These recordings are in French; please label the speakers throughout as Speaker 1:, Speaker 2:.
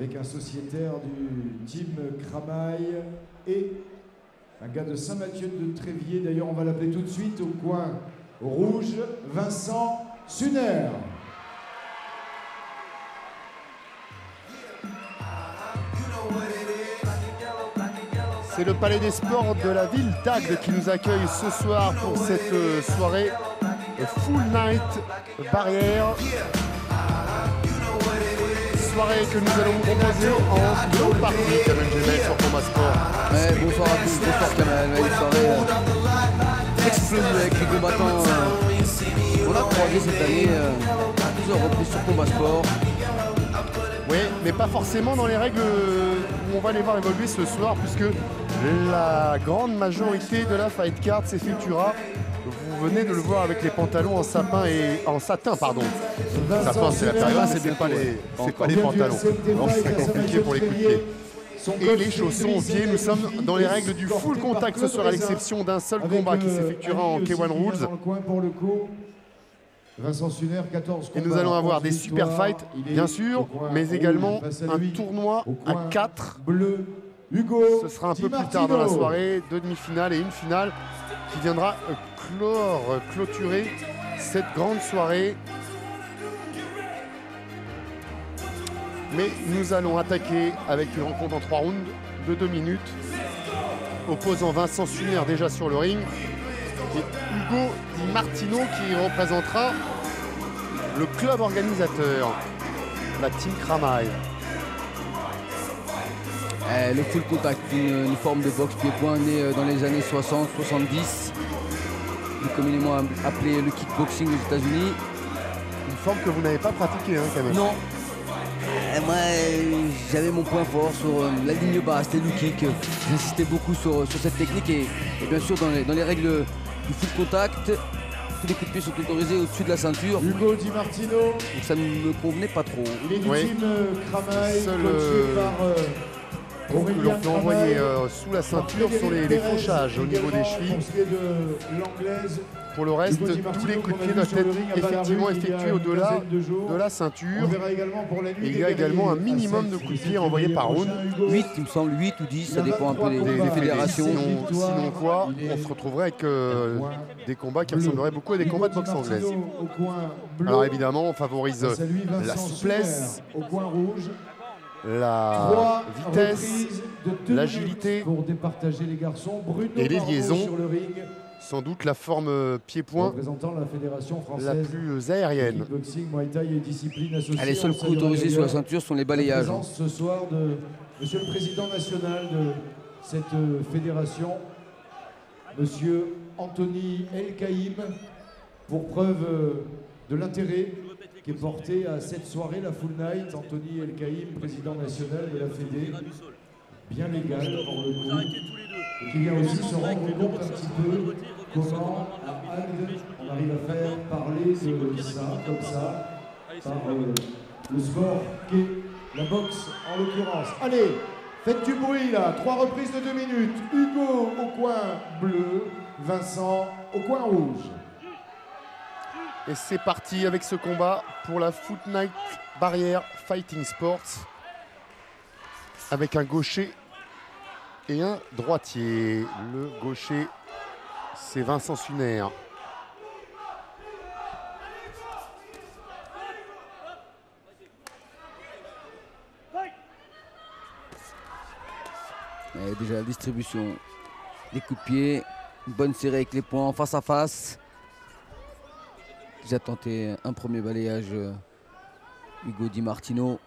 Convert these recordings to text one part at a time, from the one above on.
Speaker 1: avec un sociétaire du team Cramaille et un gars de Saint-Mathieu de Tréviers. D'ailleurs, on va l'appeler tout de suite au coin rouge, Vincent Suner.
Speaker 2: C'est le Palais des Sports de la ville d'Agde qui nous accueille ce soir pour cette soirée Full Night Barrière. Soirée que nous allons vous proposer en deux parties, Kamel Jebel sur Combat Sport.
Speaker 3: Ouais, bonsoir à tous, bonsoir Kamel. Une soirée explosive avec les combattants. On a croisé cette année plusieurs reprises sur Combat Sport.
Speaker 2: Oui, mais pas forcément dans les règles où on va les voir évoluer ce soir, puisque la grande majorité de la fight card s'effectuera. Vous venez de le voir avec les pantalons en satin pardon. Sapin, c'est la période, c'est pas les pantalons. Donc c'est compliqué pour les coups de pied. Et les chaussons aux pieds, nous sommes dans les règles du full contact ce soir, à l'exception d'un seul combat qui s'effectuera en K1 Rules.
Speaker 1: Vincent Suner, 14
Speaker 2: et nous allons avoir des super fights, bien sûr, mais également un tournoi à 4.
Speaker 1: Bleu, Hugo.
Speaker 2: Ce sera un peu plus tard dans la soirée, 2 demi-finales et une finale qui viendra clôturer cette grande soirée. Mais nous allons attaquer avec une rencontre en 3 rounds de 2 minutes, opposant Vincent Suner déjà sur le ring et Hugo Di Martino qui représentera le club organisateur, la team Cramaille.
Speaker 3: Le full contact, une forme de boxe pied-point née dans les années 60-70, plus communément appelé le kickboxing aux États-Unis.
Speaker 2: Une forme que vous n'avez pas pratiquée, hein, quand même.
Speaker 3: Non. Moi, j'avais mon point fort sur la ligne basse, les low kicks. J'insistais beaucoup sur cette technique et bien sûr dans les règles du full contact, tous les coups de pied sont autorisés au-dessus de la ceinture.
Speaker 1: Hugo Di Martino.
Speaker 3: Donc ça ne me convenait pas trop.
Speaker 1: Il est du team Cramaille,
Speaker 2: seul
Speaker 1: coaché par
Speaker 2: que l'on peut envoyer sous la ceinture sont les fauchages au niveau des chevilles. Pour le reste, tous les coups de pied doivent être effectivement effectués au-delà de la ceinture. Et il y a également un minimum de coups de pied envoyés par round.
Speaker 3: 8, il me semble, 8 ou 10, ça dépend un peu des fédérations.
Speaker 2: Sinon quoi, on se retrouverait avec des combats qui ressembleraient beaucoup à des combats de boxe anglaise. Alors évidemment, on favorise la souplesse, la vitesse, l'agilité et les liaisons. Sans doute la forme pied-point la plus aérienne.
Speaker 3: Les seuls coups autorisés sur la ceinture sont les balayages.
Speaker 1: Ce soir de Monsieur le Président national de cette fédération, Monsieur Anthony El Kaïm, pour preuve de l'intérêt qui est porté à cette soirée, la Full Night. Anthony El Kaïm, président national de la Fédé, bien légal pour le coup, et qui vient aussi se rendre compte un petit peu comment à Agde on arrive à faire parler de ça, comme ça, par le sport qu'est la boxe en l'occurrence. Allez, faites du bruit là, 3 reprises de 2 minutes. Hugo au coin bleu, Vincent au coin rouge.
Speaker 2: Et c'est parti avec ce combat pour la Full Night Barrière Fighting Sports, avec un gaucher et un droitier. Le gaucher, c'est Vincent Suner.
Speaker 3: Et déjà la distribution, les coups de pied, une bonne série avec les poings face à face. Déjà tenté un premier balayage Hugo Di Martino.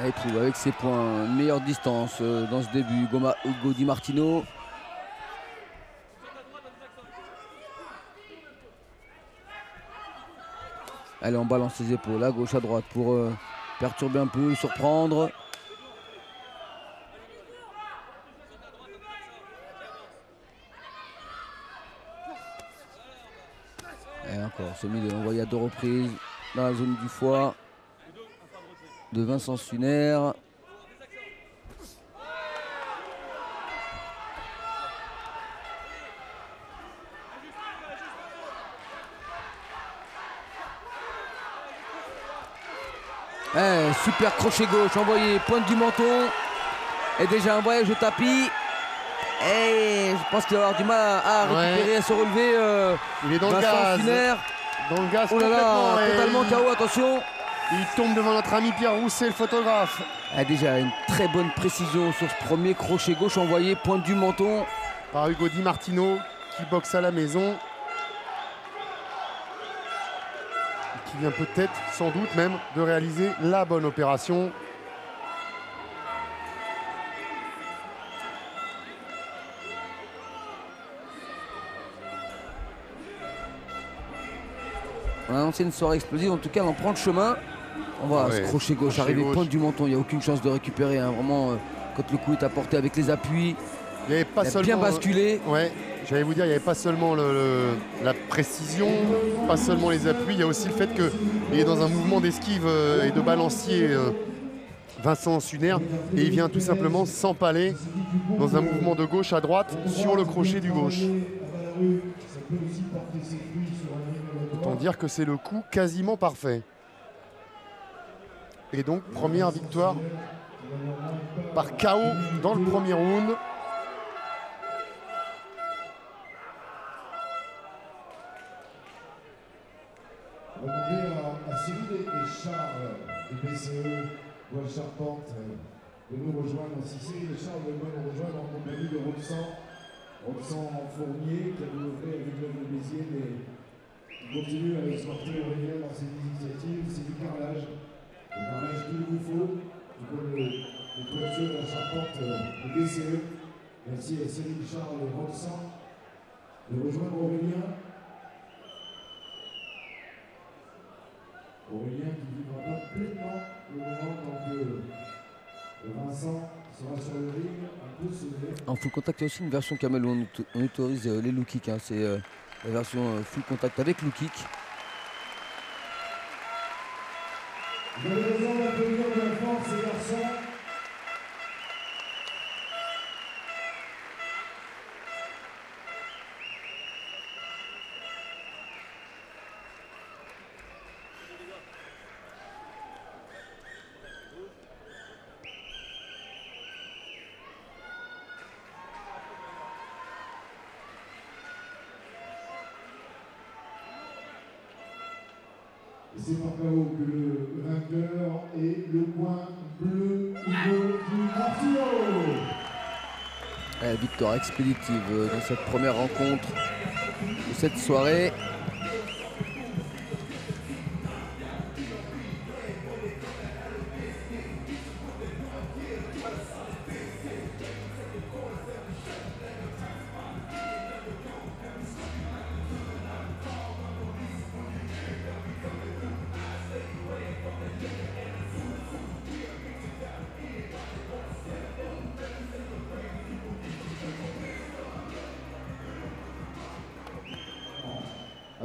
Speaker 3: Il trouve avec ses points une meilleure distance dans ce début. Hugo Di Martino. Allez, on balance ses épaules à gauche, à droite pour perturber un peu, surprendre. encore celui envoyé à 2 reprises dans la zone du foie de Vincent Suner. Super crochet gauche envoyé, pointe du menton. Et déjà un voyage au tapis. Et je pense qu'il va avoir du mal à récupérer, à se relever.
Speaker 2: Il est dans
Speaker 3: Vincent
Speaker 2: le gaz.
Speaker 3: Suner.
Speaker 2: Dans le gaz
Speaker 3: Oh là là, totalement KO, attention.
Speaker 2: Il tombe devant notre ami Pierre Rousset, le photographe.
Speaker 3: Déjà une très bonne précision sur ce premier crochet gauche envoyé, pointe du menton.
Speaker 2: Par Hugo Di Martino, qui boxe à la maison. Qui vient peut-être, sans doute même, de réaliser la bonne opération.
Speaker 3: On a annoncé une soirée explosive, en tout cas on prend le chemin. On voit ce crochet gauche arriver, pointe du menton, il n'y a aucune chance de récupérer. Hein. Vraiment, quand le coup est apporté avec les appuis, il a bien basculé.
Speaker 2: Ouais, j'allais vous dire, il n'y avait pas seulement la précision, pas seulement les appuis, il y a aussi le fait qu'il est dans un mouvement d'esquive et de balancier, Vincent Suner, et il vient tout simplement s'empaler dans un mouvement de gauche à droite sur le crochet du gauche. Autant dire que c'est le coup quasiment parfait. Et donc, première victoire par KO dans le premier round.
Speaker 1: On va demander à Cyril et Charles des BCE Bois Charpente de nous rejoindre. Si Cyril et Charles veulent nous rejoindre en compagnie de Robson Fournier qui a développé avec le Béziers, mais qui continue à exporter Aurélien dans ses initiatives. C'est du carrelage. Le carrelage qu'il vous faut, tout comme le toiture de la Charpente de BCE. Merci à Cyril, Charles et Robson de rejoindre Aurélien. Aurélien qui vivra pas pleinement le moment tant que Vincent sera sur le ring, un peu sonné.
Speaker 3: En full contact, il y a aussi une version Kamel où on autorise les low kicks. Hein. C'est la version full contact avec low kick.
Speaker 1: Vous avez raison d'applaudir bien fort ces garçons. C'est par KO que le vainqueur est le coin bleu Hugo Di Martino.
Speaker 3: Victoire expéditive dans cette première rencontre de cette soirée.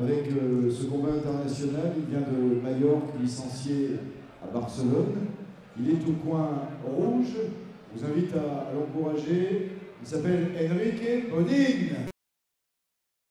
Speaker 1: Avec ce combat international, il vient de Majorque, licencié à Barcelone. Il est au coin rouge. Je vous invite à l'encourager. Il s'appelle Enrique Bonin.